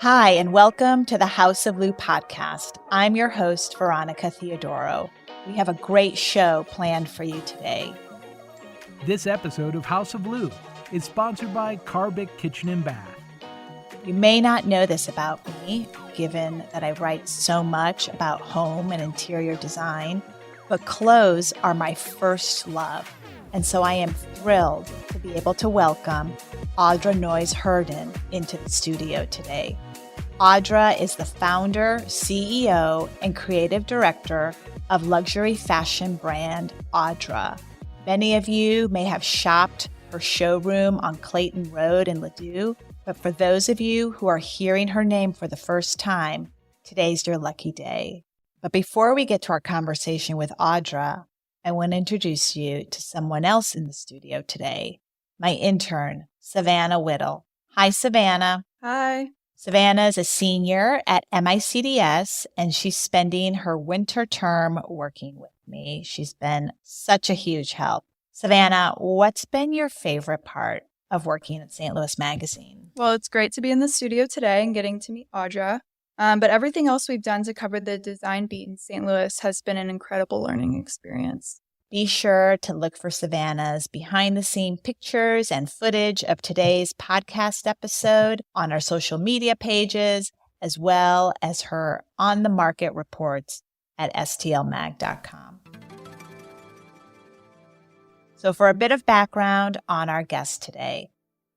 Hi, and welcome to the House of Lou podcast. I'm your host, Veronica Theodoro. We have a great show planned for you today. This episode of House of Lou is sponsored by Carbic Kitchen and Bath. You may not know this about me, given that I write so much about home and interior design, but clothes are my first love. And so I am thrilled to be able to welcome Audra Noyes Herndon into the studio today. Audra is the founder, CEO, and creative director of luxury fashion brand Audra. Many of you may have shopped her showroom on Clayton Road in Ladue, but for those of you who are hearing her name for the first time, today's your lucky day. But before we get to our conversation with Audra, I want to introduce you to someone else in the studio today, my intern, Savannah Whittle. Hi, Savannah. Hi. Savannah is a senior at MICDS, and she's spending her winter term working with me. She's been such a huge help. Savannah, what's been your favorite part of working at St. Louis Magazine? Well, it's great to be in the studio today and getting to meet Audra. But everything else we've done to cover the design beat in St. Louis has been an incredible learning experience. Be sure to look for Savannah's behind-the-scene pictures and footage of today's podcast episode on our social media pages, as well as her on-the-market reports at stlmag.com. So for a bit of background on our guest today,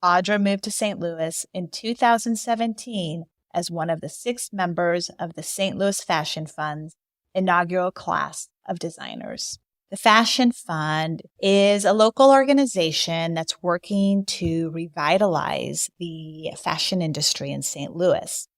Audra moved to St. Louis in 2017 as one of the 6 members of the St. Louis Fashion Fund's inaugural class of designers. The Fashion Fund is a local organization that's working to revitalize the fashion industry in St. Louis.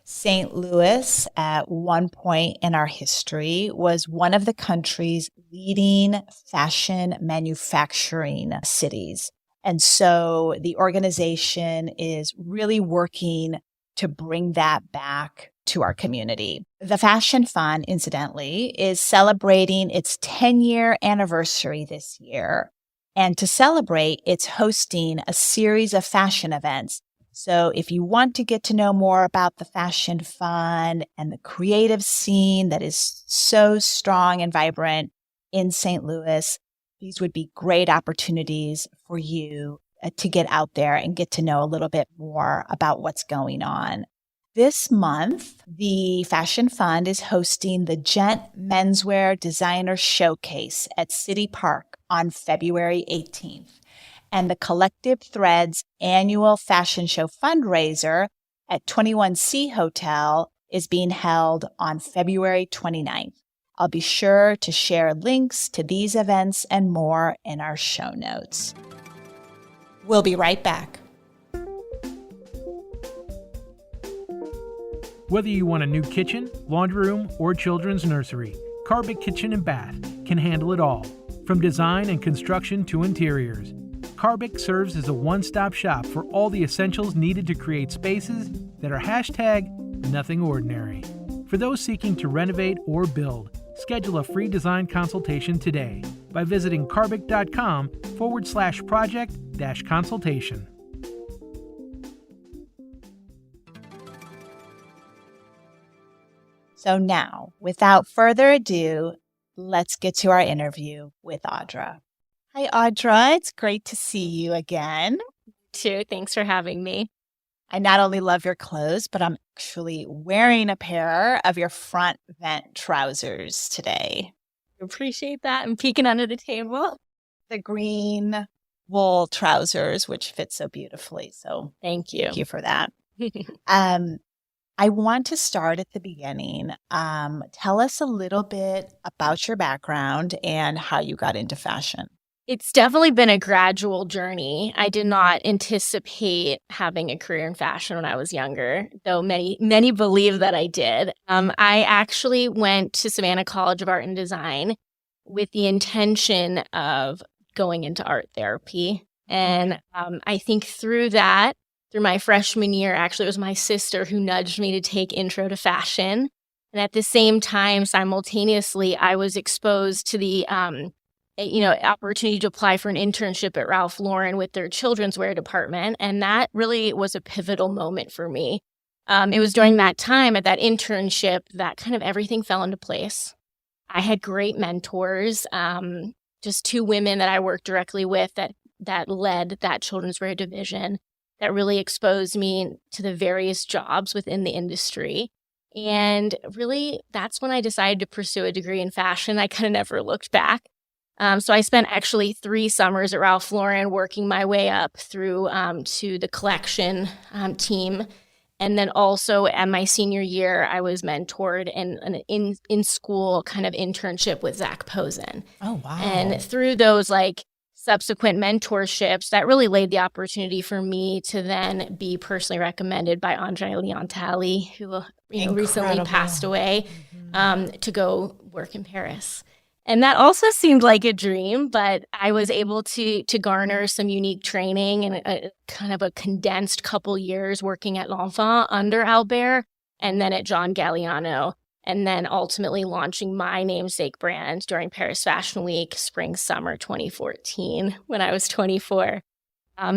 St. Louis, at one point in our history, was one of the country's leading fashion manufacturing cities. And so the organization is really working to bring that back to our community. The Fashion Fund, incidentally, is celebrating its 10-year anniversary this year. And to celebrate, it's hosting a series of fashion events. So if you want to get to know more about the Fashion Fund and the creative scene that is so strong and vibrant in St. Louis, these would be great opportunities for you to get out there and get to know a little bit more about what's going on. This month, the Fashion Fund is hosting the Gent Menswear Designer Showcase at City Park on February 18th. And the Collective Threads annual fashion show fundraiser at 21C Hotel is being held on February 29th. I'll be sure to share links to these events and more in our show notes. We'll be right back. Whether you want a new kitchen, laundry room, or children's nursery, Carbic Kitchen and Bath can handle it all, from design and construction to interiors. Carbic serves as a one-stop shop for all the essentials needed to create spaces that are #nothing ordinary. For those seeking to renovate or build, schedule a free design consultation today by visiting carbic.com/project-consultation. So now, without further ado, let's get to our interview with Audra. Hi, Audra. It's great to see you again. Too. Thanks for having me. I not only love your clothes, but I'm actually wearing a pair of your front vent trousers today. Appreciate that. I'm peeking under the table. The green wool trousers, which fit so beautifully. So Thank you. thank you for that. I want to start at the beginning. Tell us a little bit about your background and how you got into fashion. It's definitely been a gradual journey. I did not anticipate having a career in fashion when I was younger, though many believe that I did. I actually went to Savannah College of Art and Design with the intention of going into art therapy. And I think through my freshman year, actually, it was my sister who nudged me to take Intro to Fashion. And at the same time, simultaneously, I was exposed to the opportunity to apply for an internship at Ralph Lauren with their children's wear department. And that really was a pivotal moment for me. It was during that time at that internship that kind of everything fell into place. I had great mentors, just two women that I worked directly with that led that children's wear division that really exposed me to the various jobs within the industry. And really, that's when I decided to pursue a degree in fashion. I kind of never looked back. So I spent actually 3 summers at Ralph Lauren working my way up through to the collection team. And then also at my senior year, I was mentored in an in-school kind of internship with Zach Posen. Oh, wow. And through those subsequent mentorships, that really laid the opportunity for me to then be personally recommended by Andre Leontali, who recently passed away, to go work in Paris. And that also seemed like a dream, but I was able to garner some unique training and a kind of a condensed couple years working at L'Enfant under Albert and then at John Galliano, and then ultimately launching my namesake brand during Paris Fashion Week, spring, summer 2014 when I was 24.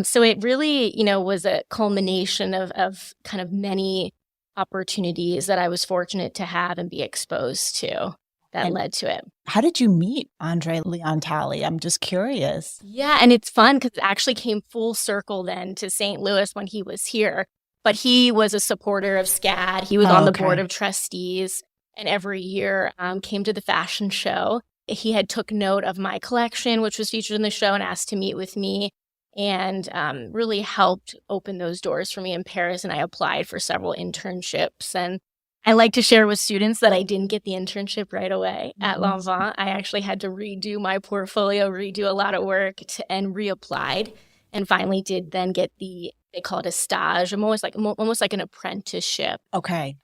So it really, was a culmination of kind of many opportunities that I was fortunate to have and be exposed to. That led to it. How did you meet Andre Leontali? I'm just curious. Yeah, and it's fun because it actually came full circle then to St. Louis when he was here. But he was a supporter of SCAD. He was on the board of trustees, and every year came to the fashion show. He had took note of my collection, which was featured in the show, and asked to meet with me, and really helped open those doors for me in Paris. And I applied for several internships. And I like to share with students that I didn't get the internship right away at L'Enfant. I actually had to redo my portfolio, redo a lot of work, and reapplied, and finally did then get they call it a stage, almost like an apprenticeship. Okay.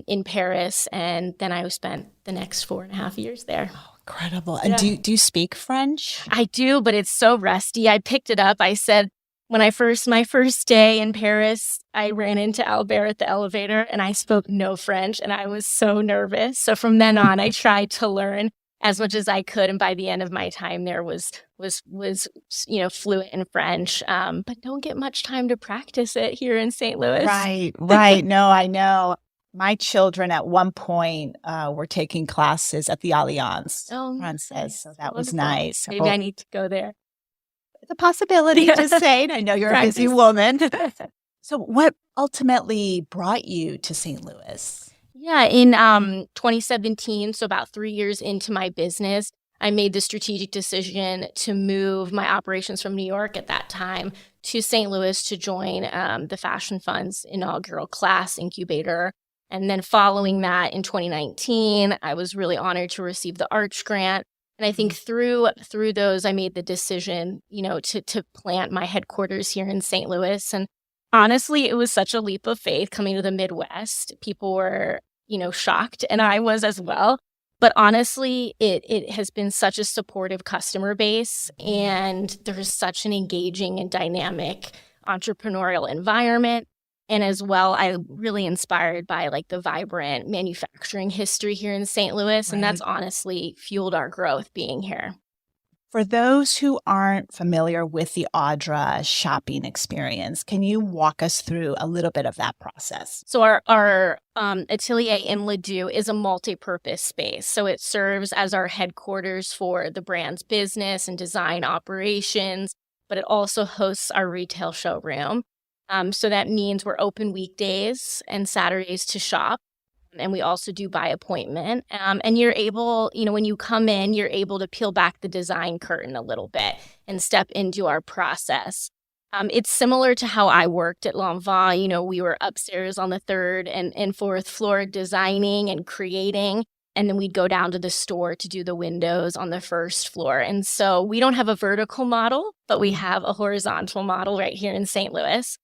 In Paris, and then I spent the next 4.5 years there. Oh, incredible. And do you speak French? I do, but it's so rusty. I picked it up. I said, my first day in Paris, I ran into Albert at the elevator and I spoke no French and I was so nervous. So from then on, I tried to learn as much as I could. And by the end of my time there was fluent in French, but don't get much time to practice it here in St. Louis. Right. No, I know. My children at one point were taking classes at the Alliance Française. So that was nice. Maybe I need to go there. It's a possibility, just saying. I know you're a busy woman. So what ultimately brought you to St. Louis? Yeah, in 2017, so about 3 years into my business, I made the strategic decision to move my operations from New York at that time to St. Louis to join the Fashion Fund's inaugural class incubator. And then following that in 2019, I was really honored to receive the Arch Grant. And I think through those, I made the decision, to plant my headquarters here in St. Louis. And honestly, it was such a leap of faith coming to the Midwest. People were, shocked, and I was as well. But honestly, it has been such a supportive customer base, and there's such an engaging and dynamic entrepreneurial environment. And as well, I'm really inspired by the vibrant manufacturing history here in St. Louis. And that's honestly fueled our growth being here. For those who aren't familiar with the Audra shopping experience, can you walk us through a little bit of that process? So our atelier in Ladue is a multi-purpose space. So it serves as our headquarters for the brand's business and design operations, but it also hosts our retail showroom. So that means we're open weekdays and Saturdays to shop. And we also do by appointment. And you're able, when you come in, you're able to peel back the design curtain a little bit and step into our process. It's similar to how I worked at L'Enfant. We were upstairs on the 3rd and 4th floor designing and creating. And then we'd go down to the store to do the windows on the 1st floor. And so we don't have a vertical model, but we have a horizontal model right here in St. Louis.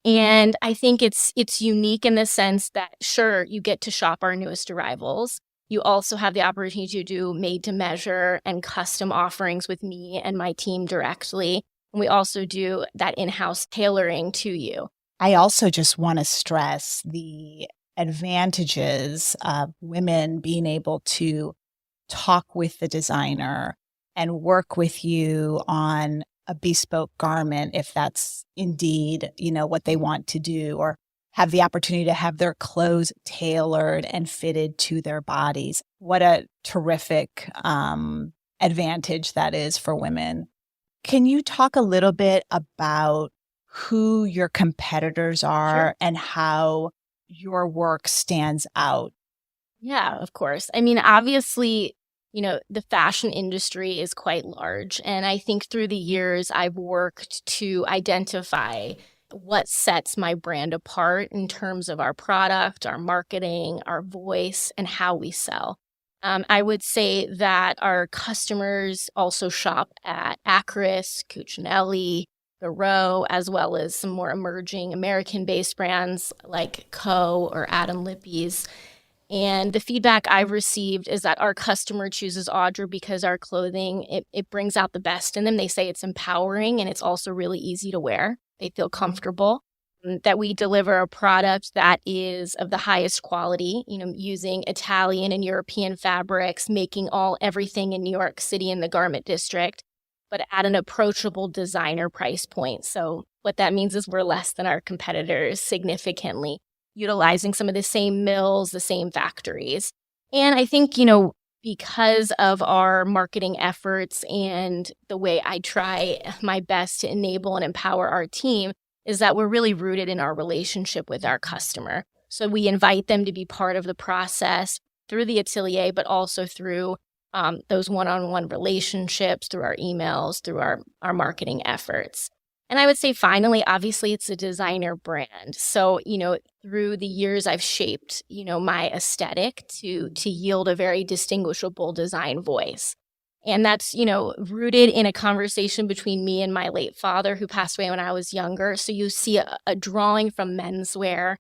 And I think it's unique in the sense that, sure, you get to shop our newest arrivals. You also have the opportunity to do made to measure and custom offerings with me and my team directly. And we also do that in-house tailoring to you. I also just want to stress the advantages of women being able to talk with the designer and work with you on a bespoke garment, if that's indeed, what they want to do, or have the opportunity to have their clothes tailored and fitted to their bodies. What a terrific advantage that is for women. Can you talk a little bit about who your competitors are and how your work stands out? Yeah, of course. I mean, obviously, the fashion industry is quite large. And I think through the years, I've worked to identify what sets my brand apart in terms of our product, our marketing, our voice, and how we sell. I would say that our customers also shop at Acris, Cucinelli, The Row, as well as some more emerging American-based brands like Co. or Adam Lippies. And the feedback I've received is that our customer chooses Audra because our clothing, it brings out the best in them. They say it's empowering and it's also really easy to wear. They feel comfortable, that we deliver a product that is of the highest quality, using Italian and European fabrics, making everything in New York City in the garment district, but at an approachable designer price point. So what that means is we're less than our competitors significantly, utilizing some of the same mills, the same factories. And I think, because of our marketing efforts and the way I try my best to enable and empower our team, is that we're really rooted in our relationship with our customer. So we invite them to be part of the process through the atelier, but also through those one-on-one relationships, through our emails, through our marketing efforts. And I would say finally, obviously, it's a designer brand. So, through the years, I've shaped, my aesthetic to yield a very distinguishable design voice. And that's, rooted in a conversation between me and my late father, who passed away when I was younger. So you see a drawing from menswear,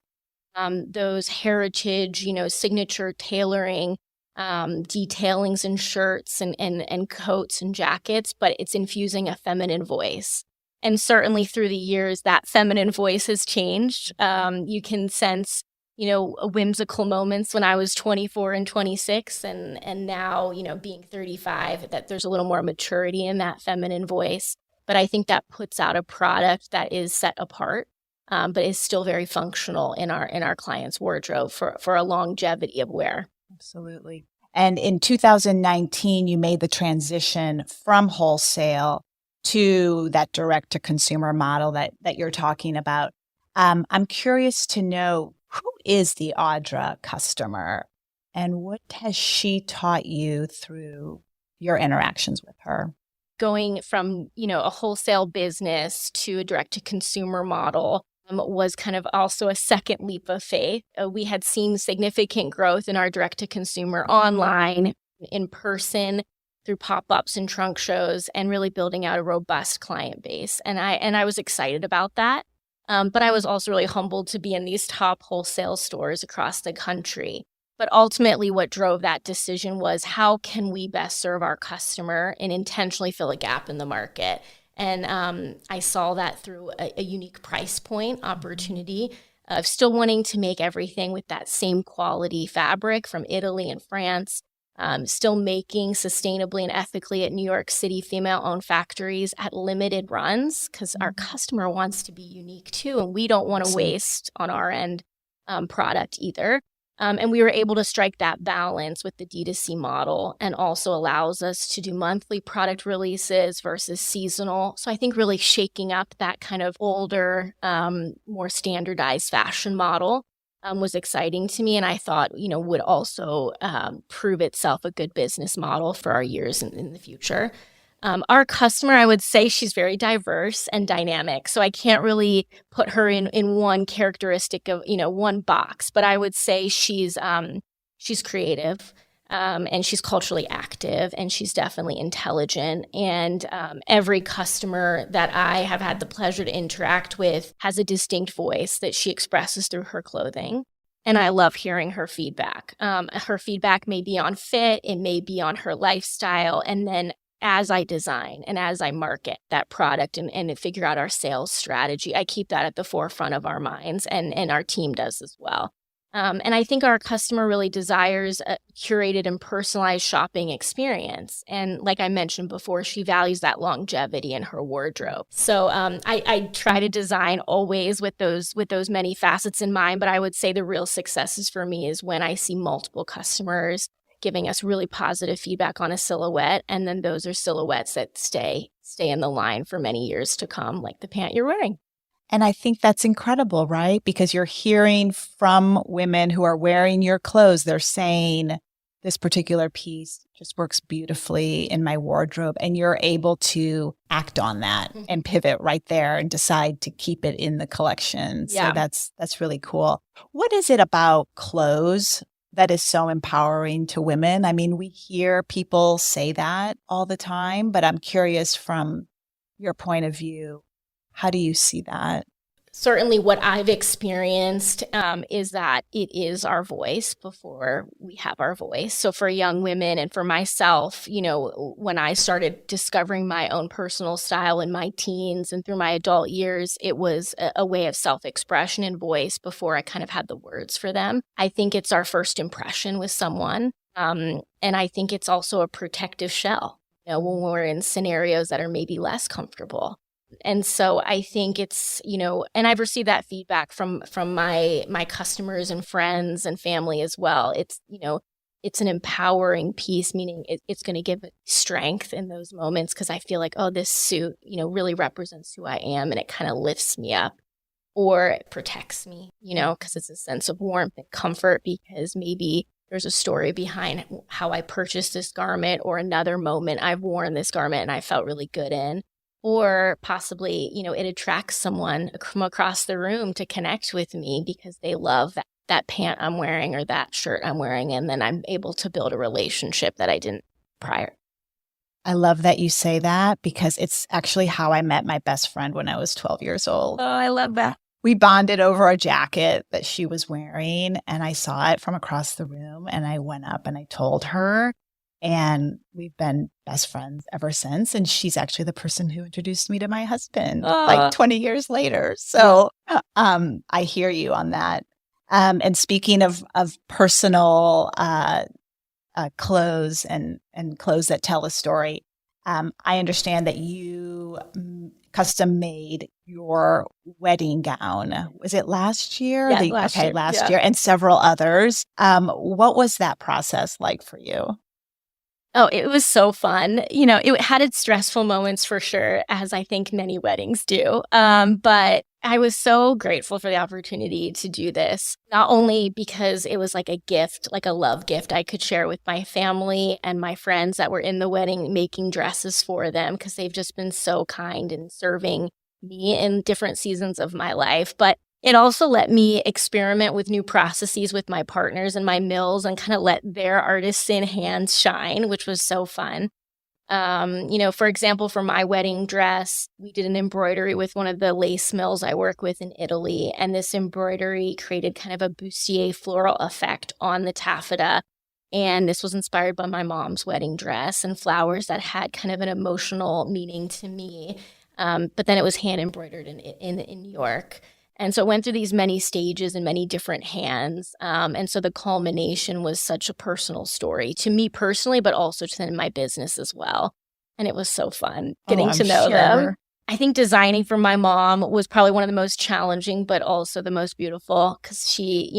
those heritage, signature tailoring, detailings in shirts and coats and jackets, but it's infusing a feminine voice. And certainly through the years, that feminine voice has changed. You can sense, whimsical moments when I was 24 and 26 and now, being 35, that there's a little more maturity in that feminine voice. But I think that puts out a product that is set apart, but is still very functional in our client's wardrobe for a longevity of wear. Absolutely. And in 2019, you made the transition from wholesale to that direct-to-consumer model that you're talking about. I'm curious to know, who is the Audra customer and what has she taught you through your interactions with her? Going from, a wholesale business to a direct-to-consumer model was kind of also a second leap of faith. We had seen significant growth in our direct-to-consumer online, in person, through pop-ups and trunk shows, and really building out a robust client base. And I was excited about that. But I was also really humbled to be in these top wholesale stores across the country. But ultimately, what drove that decision was, how can we best serve our customer and intentionally fill a gap in the market? And I saw that through a unique price point opportunity of still wanting to make everything with that same quality fabric from Italy and France, still making sustainably and ethically at New York City female-owned factories at limited runs, because our customer wants to be unique too, and we don't want to waste on our end product either. And we were able to strike that balance with the D2C model, and also allows us to do monthly product releases versus seasonal. So I think really shaking up that kind of older, more standardized fashion model was exciting to me, and I thought, would also prove itself a good business model for our years in the future. Our customer, I would say she's very diverse and dynamic, so I can't really put her in one characteristic of, one box, but I would say she's creative, and she's culturally active, and she's definitely intelligent. And every customer that I have had the pleasure to interact with has a distinct voice that she expresses through her clothing. And I love hearing her feedback. Her feedback may be on fit, it may be on her lifestyle, and then as I design and as I market that product and figure out our sales strategy, I keep that at the forefront of our minds, and our team does as well. And I think our customer really desires a curated and personalized shopping experience. And like I mentioned before, she values that longevity in her wardrobe. So I try to design always with those many facets in mind. But I would say the real successes for me is when I see multiple customers giving us really positive feedback on a silhouette. And then those are silhouettes that stay in the line for many years to come, like the pant you're wearing. And I think that's incredible, right? Because you're hearing from women who are wearing your clothes. They're saying this particular piece just works beautifully in my wardrobe. And you're able to act on that and pivot right there and decide to keep it in the collection. So Yeah. that's really cool. What is it about clothes that is so empowering to women? I mean, we hear people say that all the time, but I'm curious from your point of view, how do you see that? Certainly what I've experienced is that it is our voice before we have our voice. So for young women and for myself, when I started discovering my own personal style in my teens and through my adult years, it was a way of self-expression and voice before I kind of had the words for them. I think it's our first impression with someone. And I think it's also a protective shell, when we're in scenarios that are maybe less comfortable. And so I think it's, and I've received that feedback from my customers and friends and family as well. It's, it's an empowering piece, meaning it's going to give strength in those moments because I feel like, oh, this suit, really represents who I am and it kind of lifts me up, or it protects me, because it's a sense of warmth and comfort because maybe there's a story behind how I purchased this garment or another moment I've worn this garment and I felt really good in. Or possibly, it attracts someone from across the room to connect with me because they love that pant I'm wearing or that shirt I'm wearing. And then I'm able to build a relationship that I didn't prior. I love that you say that because it's actually how I met my best friend when I was 12 years old. Oh, I love that. We bonded over a jacket that she was wearing and I saw it from across the room and I went up and I told her. And we've been best friends ever since. And she's actually the person who introduced me to my husband like 20 years later. So I hear you on that. And speaking of personal clothes and clothes that tell a story, I understand that you custom made your wedding gown. Was it last year? Yeah, last year. And several others. What was that process like for you? Oh, it was so fun. It had its stressful moments for sure, as I think many weddings do. But I was so grateful for the opportunity to do this, not only because it was like a gift, like a love gift I could share with my family and my friends that were in the wedding, making dresses for them because they've just been so kind in serving me in different seasons of my life. But it also let me experiment with new processes with my partners and my mills and kind of let their artisan hands shine, which was so fun. For example, for my wedding dress, we did an embroidery with one of the lace mills I work with in Italy. And this embroidery created kind of a bustier floral effect on the taffeta. And this was inspired by my mom's wedding dress and flowers that had kind of an emotional meaning to me. But then it was hand embroidered in New York. And so it went through these many stages and many different hands. And so the culmination was such a personal story to me personally, but also to my business as well. And it was so fun getting to know them. I think designing for my mom was probably one of the most challenging, but also the most beautiful because she,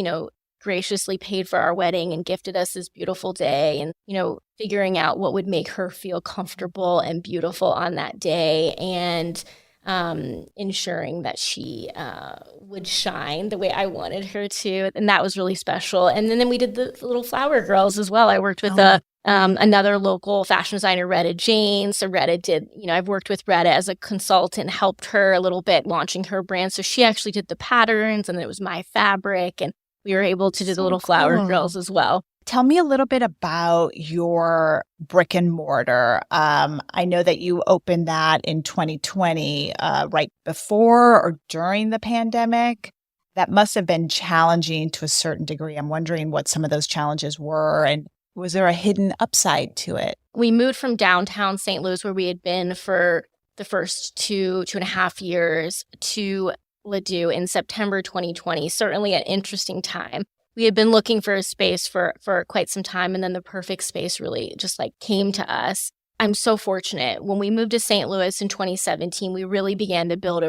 graciously paid for our wedding and gifted us this beautiful day and, figuring out what would make her feel comfortable and beautiful on that day. And ensuring that she would shine the way I wanted her to. And that was really special. And then we did the little flower girls as well. I worked with another local fashion designer, Retta Jane. So Retta did, I've worked with Retta as a consultant, helped her a little bit launching her brand. So she actually did the patterns and it was my fabric. And we were able to do the little flower girls as well. Tell me a little bit about your brick and mortar. I know that you opened that in 2020, right before or during the pandemic. That must have been challenging to a certain degree. I'm wondering what some of those challenges were and was there a hidden upside to it? We moved from downtown St. Louis, where we had been for the first two and a half years, to Ladue in September 2020. Certainly an interesting time. we had been looking for a space for quite some time, and then the perfect space really just like came to us. I'm so fortunate. When we moved to St. Louis in 2017, we really began to build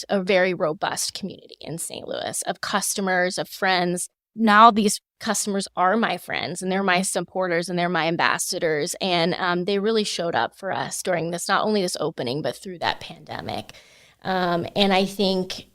a very robust community in St. Louis of customers, of friends. Now these customers are my friends and they're my supporters and they're my ambassadors. And they really showed up for us during this, not only this opening, but through that pandemic. And I think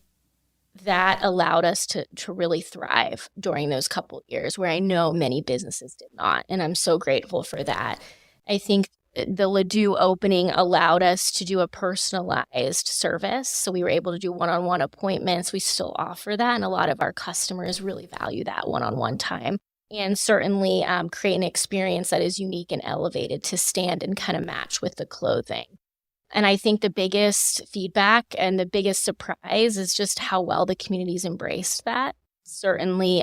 that allowed us to really thrive during those couple of years where I know many businesses did not. And I'm so grateful for that. I think the Ladue opening allowed us to do a personalized service. So we were able to do one-on-one appointments. We still offer that. And a lot of our customers really value that one-on-one time. And certainly create an experience that is unique and elevated to stand and kind of match with the clothing. And I think the biggest feedback and the biggest surprise is just how well the community's embraced that. Certainly,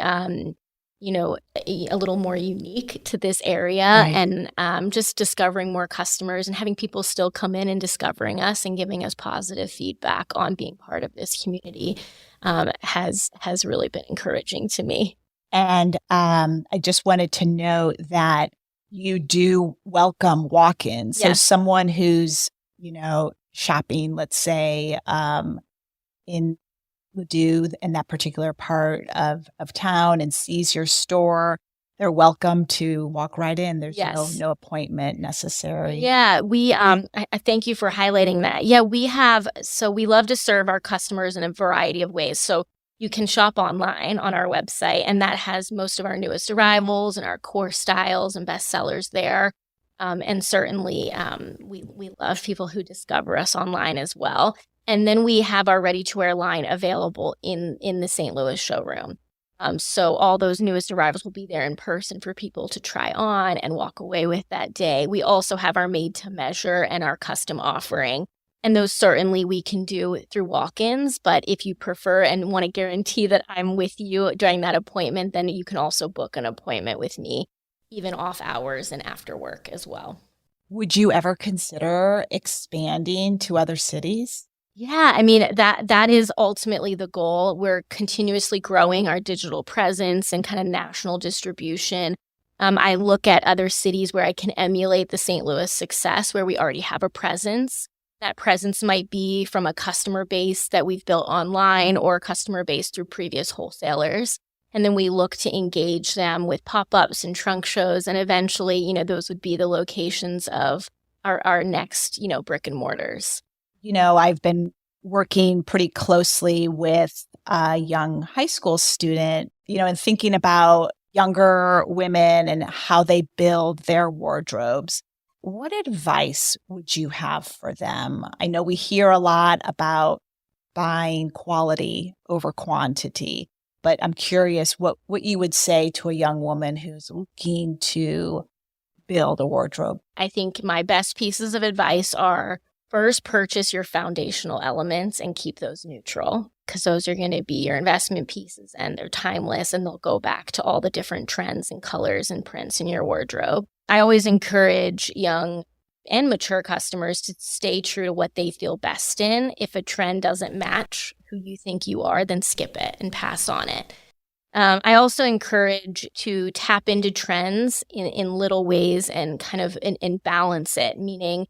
a little more unique to this area, right. And just discovering more customers and having people still come in and discovering us and giving us positive feedback on being part of this community has really been encouraging to me. And I just wanted to note that you do welcome walk-ins. Yes. So someone who's, shopping, let's say, in Ladue in that particular part of town and sees your store, they're welcome to walk right in. There's no appointment necessary. Yeah, we I thank you for highlighting that. Yeah, we love to serve our customers in a variety of ways. So you can shop online on our website, and that has most of our newest arrivals and our core styles and bestsellers there. And certainly we love people who discover us online as well. And then we have our ready-to-wear line available in the St. Louis showroom. So all those newest arrivals will be there in person for people to try on and walk away with that day. We also have our made-to-measure and our custom offering. And those certainly we can do through walk-ins. But if you prefer and want to guarantee that I'm with you during that appointment, then you can also book an appointment with me, even off hours and after work as well. Would you ever consider expanding to other cities? Yeah, I mean, that is ultimately the goal. We're continuously growing our digital presence and kind of national distribution. I look at other cities where I can emulate the St. Louis success, where we already have a presence. That presence might be from a customer base that we've built online or a customer base through previous wholesalers. And then we look to engage them with pop-ups and trunk shows. And eventually, those would be the locations of our next, brick and mortars. I've been working pretty closely with a young high school student, and thinking about younger women and how they build their wardrobes. What advice would you have for them? I know we hear a lot about buying quality over quantity, but I'm curious what you would say to a young woman who's looking to build a wardrobe. I think my best pieces of advice are, first, purchase your foundational elements and keep those neutral, because those are going to be your investment pieces and they're timeless and they'll go back to all the different trends and colors and prints in your wardrobe. I always encourage young and mature customers to stay true to what they feel best in. If a trend doesn't match who you think you are, then skip it and pass on it. I also encourage to tap into trends in little ways and kind of and balance it, meaning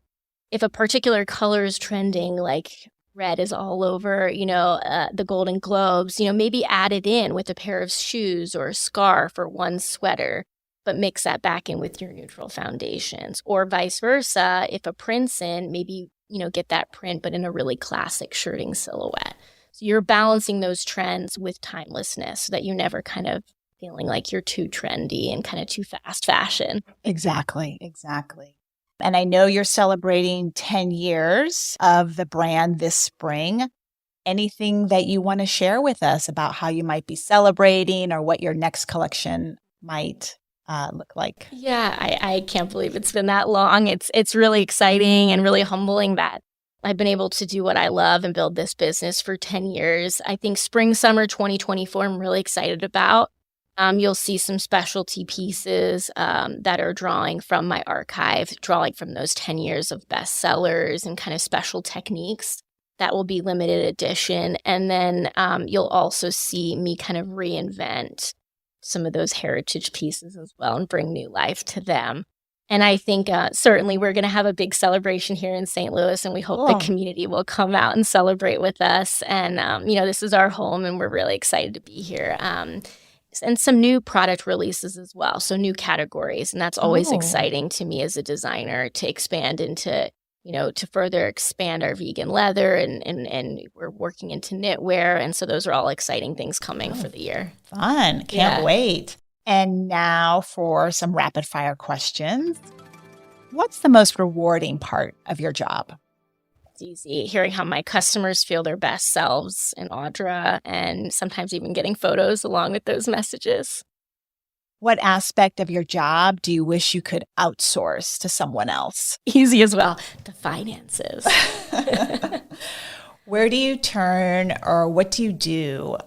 if a particular color is trending, like red is all over, the Golden Globes, maybe add it in with a pair of shoes or a scarf or one sweater, but mix that back in with your neutral foundations. Or vice versa, if a print's in, maybe, get that print, but in a really classic shirting silhouette. So you're balancing those trends with timelessness so that you're never kind of feeling like you're too trendy and kind of too fast fashion. Exactly. And I know you're celebrating 10 years of the brand this spring. Anything that you want to share with us about how you might be celebrating or what your next collection might look like? Yeah, I can't believe it's been that long. It's really exciting and really humbling that I've been able to do what I love and build this business for 10 years. I think spring, summer 2024, I'm really excited about. You'll see some specialty pieces that are drawing from my archive, drawing from those 10 years of bestsellers and kind of special techniques. That will be limited edition. And then you'll also see me kind of reinvent some of those heritage pieces as well and bring new life to them. And I think certainly we're going to have a big celebration here in St. Louis, and we hope the community will come out and celebrate with us. And, this is our home, and we're really excited to be here. And some new product releases as well, so new categories. And that's always exciting to me as a designer to expand into, to further expand our vegan leather, and we're working into knitwear. And so those are all exciting things coming for the year. Fun. Can't wait. And now for some rapid fire questions. What's the most rewarding part of your job? It's easy. Hearing how my customers feel their best selves in Audra, and sometimes even getting photos along with those messages. What aspect of your job do you wish you could outsource to someone else? Easy as well. The finances. Where do you turn, or what do you do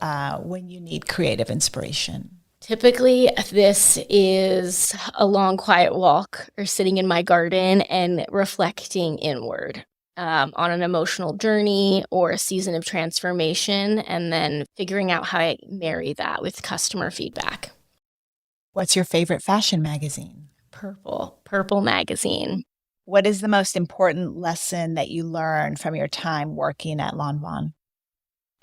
when you need creative inspiration? Typically, this is a long, quiet walk or sitting in my garden and reflecting inward on an emotional journey or a season of transformation, and then figuring out how I marry that with customer feedback. What's your favorite fashion magazine? Purple magazine. What is the most important lesson that you learned from your time working at Lanvin?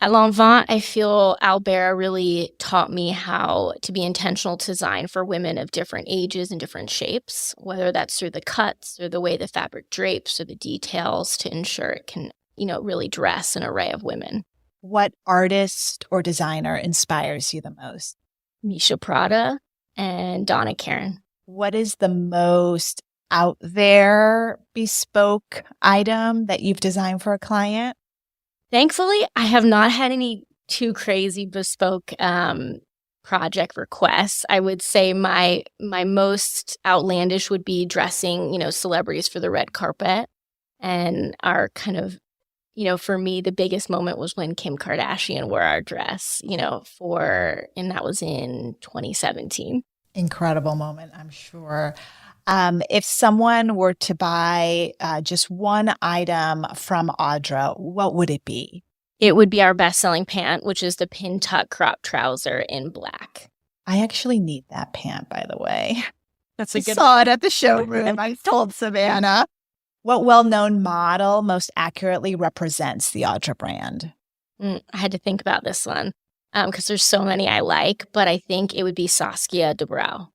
At Lanvin, I feel Albert really taught me how to be intentional to design for women of different ages and different shapes, whether that's through the cuts or the way the fabric drapes or the details, to ensure it can, really dress an array of women. What artist or designer inspires you the most? Misha Prada and Donna Karan. What is the most out there bespoke item that you've designed for a client? Thankfully, I have not had any too crazy bespoke project requests. I would say my most outlandish would be dressing, celebrities for the red carpet. And our kind of, for me, the biggest moment was when Kim Kardashian wore our dress, and that was in 2017. Incredible moment, I'm sure. If someone were to buy just one item from Audra, what would it be? It would be our best-selling pant, which is the pin tuck crop trouser in black. I actually need that pant, by the way. That's a good I saw it at the showroom. I told Savannah. What well-known model most accurately represents the Audra brand? I had to think about this one because there's so many I like, but I think it would be Saskia Dubrow.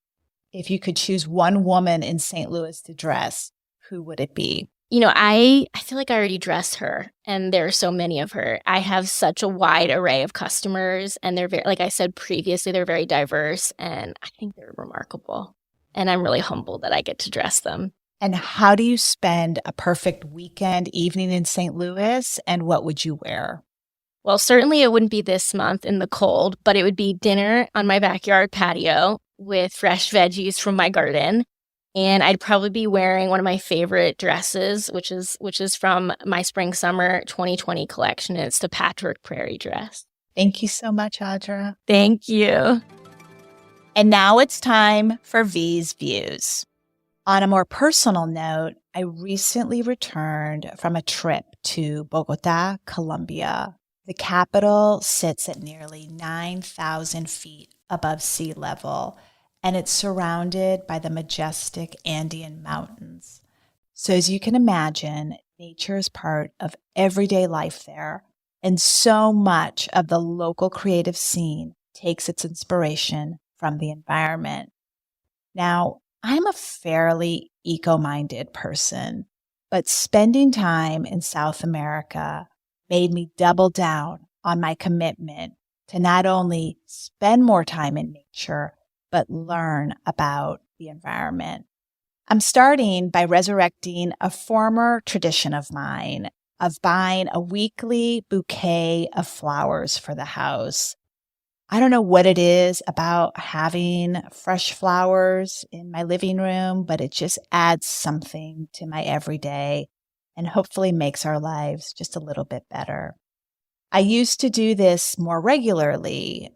If you could choose one woman in St. Louis to dress, who would it be? I feel like I already dressed her, and there are so many of her. I have such a wide array of customers, and they're very, like I said previously, they're very diverse, and I think they're remarkable. And I'm really humbled that I get to dress them. And how do you spend a perfect weekend evening in St. Louis, and what would you wear? Well, certainly it wouldn't be this month in the cold, but it would be dinner on my backyard patio with fresh veggies from my garden. And I'd probably be wearing one of my favorite dresses, which is from my spring-summer 2020 collection. It's the Patchwork Prairie dress. Thank you so much, Audra. Thank you. And now it's time for V's Views. On a more personal note, I recently returned from a trip to Bogota, Colombia. The capital sits at nearly 9,000 feet above sea level, and it's surrounded by the majestic Andean mountains. So as you can imagine, nature is part of everyday life there, and so much of the local creative scene takes its inspiration from the environment. Now, I'm a fairly eco-minded person, but spending time in South America made me double down on my commitment to not only spend more time in nature, but learn about the environment. I'm starting by resurrecting a former tradition of mine of buying a weekly bouquet of flowers for the house. I don't know what it is about having fresh flowers in my living room, but it just adds something to my everyday and hopefully makes our lives just a little bit better. I used to do this more regularly,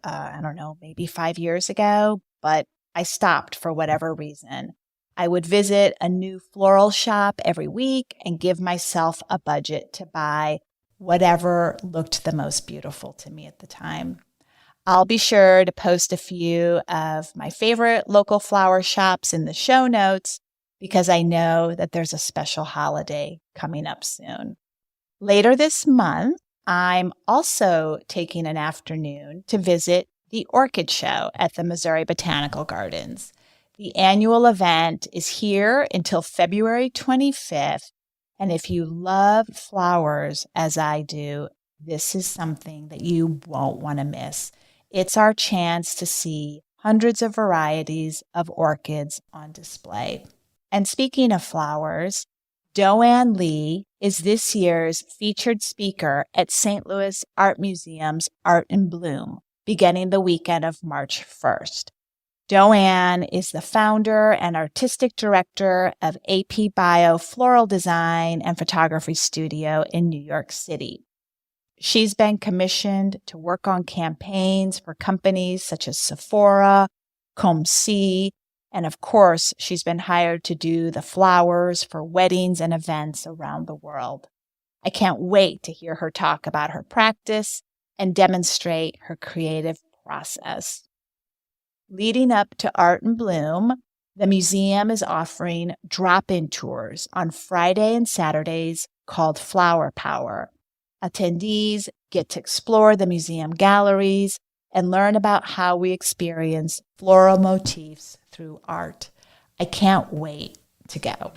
maybe 5 years ago, but I stopped for whatever reason. I would visit a new floral shop every week and give myself a budget to buy whatever looked the most beautiful to me at the time. I'll be sure to post a few of my favorite local flower shops in the show notes because I know that there's a special holiday coming up soon. Later this month, I'm also taking an afternoon to visit the Orchid Show at the Missouri Botanical Gardens. The annual event is here until February 25th, and if you love flowers as I do, this is something that you won't want to miss. It's our chance to see hundreds of varieties of orchids on display. And speaking of flowers, Doanne Lee is this year's featured speaker at St. Louis Art Museum's Art in Bloom, beginning the weekend of March 1st. Doanne is the founder and artistic director of AP Bio Floral Design and Photography Studio in New York City. She's been commissioned to work on campaigns for companies such as Sephora, Comc, and of course, she's been hired to do the flowers for weddings and events around the world. I can't wait to hear her talk about her practice and demonstrate her creative process. Leading up to Art in Bloom, the museum is offering drop-in tours on Friday and Saturdays called Flower Power. Attendees get to explore the museum galleries and learn about how we experience floral motifs through art. I can't wait to go.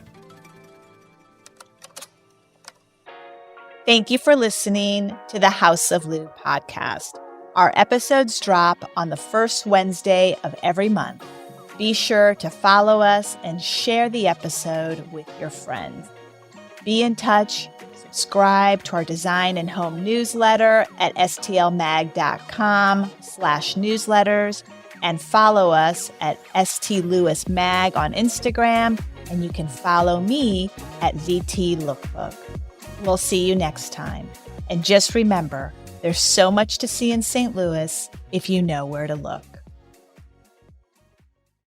Thank you for listening to the House of Lou podcast. Our episodes drop on the first Wednesday of every month. Be sure to follow us and share the episode with your friends. Be in touch. Subscribe to our design and home newsletter at stlmag.com/newsletters and follow us at stlewismag on Instagram, and you can follow me at vtlookbook. We'll see you next time. And just remember, there's so much to see in St. Louis if you know where to look.